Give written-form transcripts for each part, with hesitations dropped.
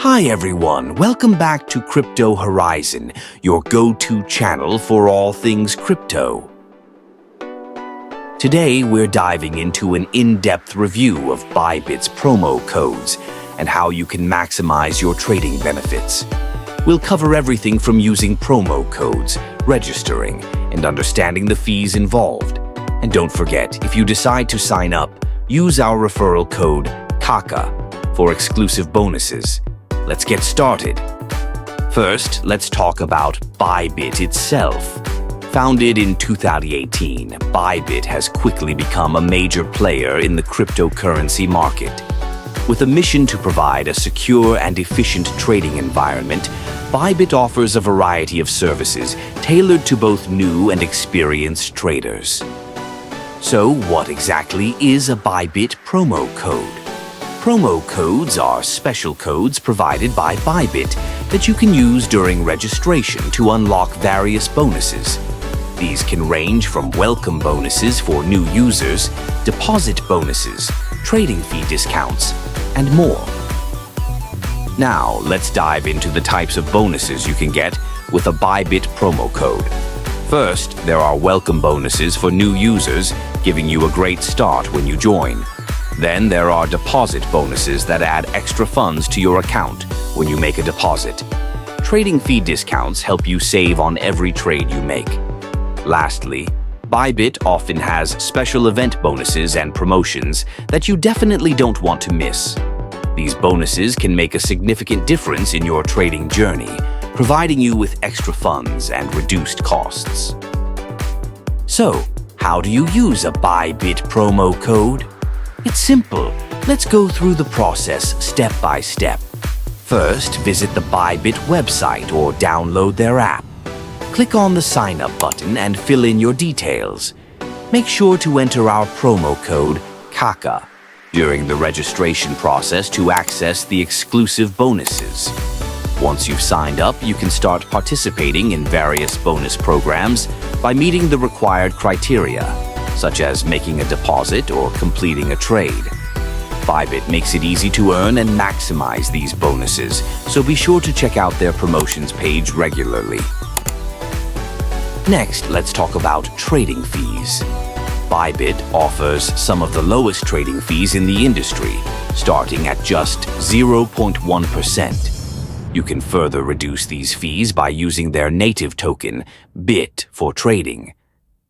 Hi everyone, welcome back to Crypto Horizon, your go-to channel for all things crypto. Today we're diving into an in-depth review of Bybit's promo codes and how you can maximize your trading benefits. We'll cover everything from using promo codes, registering, and understanding the fees involved. And don't forget, if you decide to sign up, use our referral code KAKA for exclusive bonuses. Let's get started. First, let's talk about Bybit itself. Founded in 2018, Bybit has quickly become a major player in the cryptocurrency market. With a mission to provide a secure and efficient trading environment, Bybit offers a variety of services tailored to both new and experienced traders. So, what exactly is a Bybit promo code? Promo codes are special codes provided by Bybit that you can use during registration to unlock various bonuses. These can range from welcome bonuses for new users, deposit bonuses, trading fee discounts, and more. Now, let's dive into the types of bonuses you can get with a Bybit promo code. First, there are welcome bonuses for new users, giving you a great start when you join. Then there are deposit bonuses that add extra funds to your account when you make a deposit. Trading fee discounts help you save on every trade you make. Lastly, Bybit often has special event bonuses and promotions that you definitely don't want to miss. These bonuses can make a significant difference in your trading journey, providing you with extra funds and reduced costs. So, how do you use a Bybit promo code? It's simple. Let's go through the process step by step. First, visit the Bybit website or download their app. Click on the Sign Up button and fill in your details. Make sure to enter our promo code KAKA during the registration process to access the exclusive bonuses. Once you've signed up, you can start participating in various bonus programs by meeting the required criteria, such as making a deposit or completing a trade. Bybit makes it easy to earn and maximize these bonuses, so be sure to check out their promotions page regularly. Next, let's talk about trading fees. Bybit offers some of the lowest trading fees in the industry, starting at just 0.1%. You can further reduce these fees by using their native token, BIT, for trading.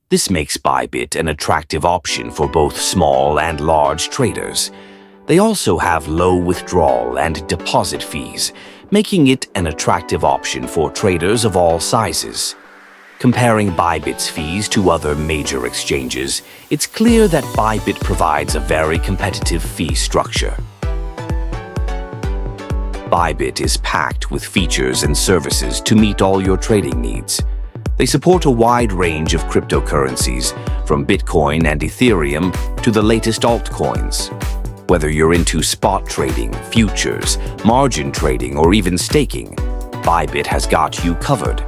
This makes Bybit an attractive option for both small and large traders. They also have low withdrawal and deposit fees, making it an attractive option for traders of all sizes. Comparing Bybit's fees to other major exchanges, it's clear that Bybit provides a very competitive fee structure. Bybit is packed with features and services to meet all your trading needs. They support a wide range of cryptocurrencies, from Bitcoin and Ethereum to the latest altcoins. Whether you're into spot trading, futures, margin trading, or even staking, Bybit has got you covered.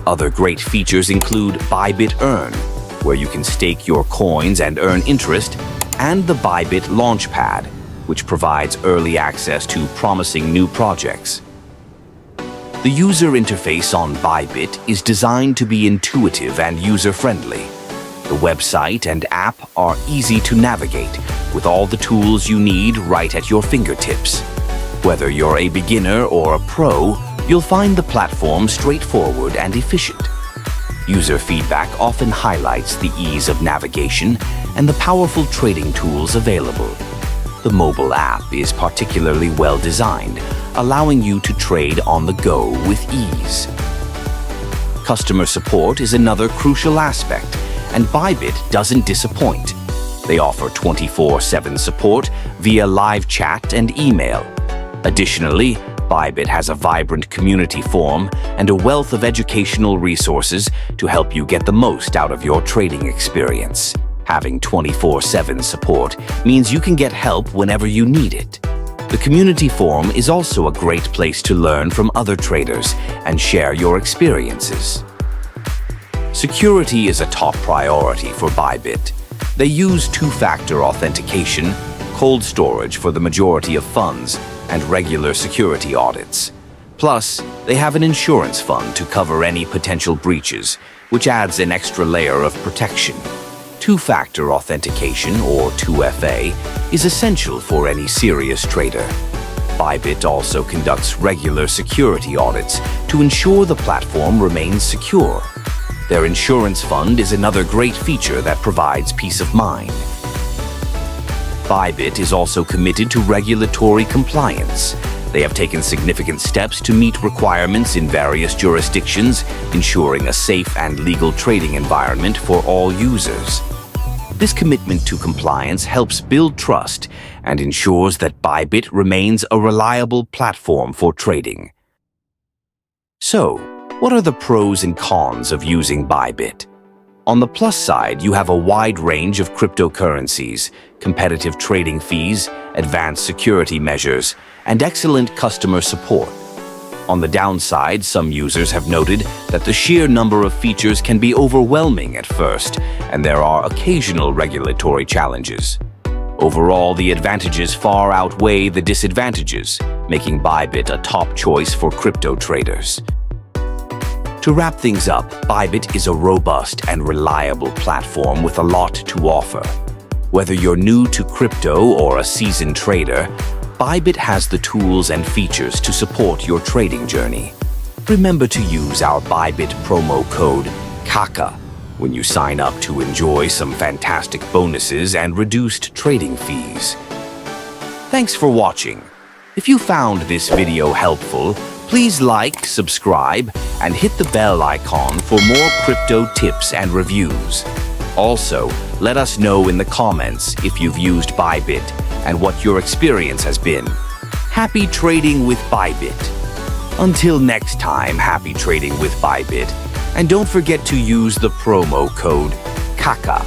Other great features include Bybit Earn, where you can stake your coins and earn interest, and the Bybit Launchpad, which provides early access to promising new projects. The user interface on Bybit is designed to be intuitive and user-friendly. The website and app are easy to navigate, with all the tools you need right at your fingertips. Whether you're a beginner or a pro, you'll find the platform straightforward and efficient. User feedback often highlights the ease of navigation and the powerful trading tools available. The mobile app is particularly well designed, allowing you to trade on the go with ease. Customer support is another crucial aspect, and Bybit doesn't disappoint. They offer 24/7 support via live chat and email. Additionally, Bybit has a vibrant community forum and a wealth of educational resources to help you get the most out of your trading experience. Having 24/7 support means you can get help whenever you need it. The community forum is also a great place to learn from other traders and share your experiences. Security is a top priority for Bybit. They use two-factor authentication, cold storage for the majority of funds, and regular security audits. Plus, they have an insurance fund to cover any potential breaches, which adds an extra layer of protection. Two-factor authentication, or 2FA, is essential for any serious trader. Bybit also conducts regular security audits to ensure the platform remains secure. Their insurance fund is another great feature that provides peace of mind. Bybit is also committed to regulatory compliance. They have taken significant steps to meet requirements in various jurisdictions, ensuring a safe and legal trading environment for all users. This commitment to compliance helps build trust and ensures that Bybit remains a reliable platform for trading. So, what are the pros and cons of using Bybit? On the plus side, you have a wide range of cryptocurrencies, competitive trading fees, advanced security measures, and excellent customer support. On the downside, some users have noted that the sheer number of features can be overwhelming at first, and there are occasional regulatory challenges. Overall, the advantages far outweigh the disadvantages, making Bybit a top choice for crypto traders. To wrap things up, Bybit is a robust and reliable platform with a lot to offer. Whether you're new to crypto or a seasoned trader, Bybit has the tools and features to support your trading journey. Remember to use our Bybit promo code KAKA when you sign up to enjoy some fantastic bonuses and reduced trading fees. Thanks for watching. If you found this video helpful, please like, subscribe, and hit the bell icon for more crypto tips and reviews. Also, let us know in the comments if you've used Bybit and what your experience has been. Happy trading with Bybit. Until next time, happy trading with Bybit. And don't forget to use the promo code KAKA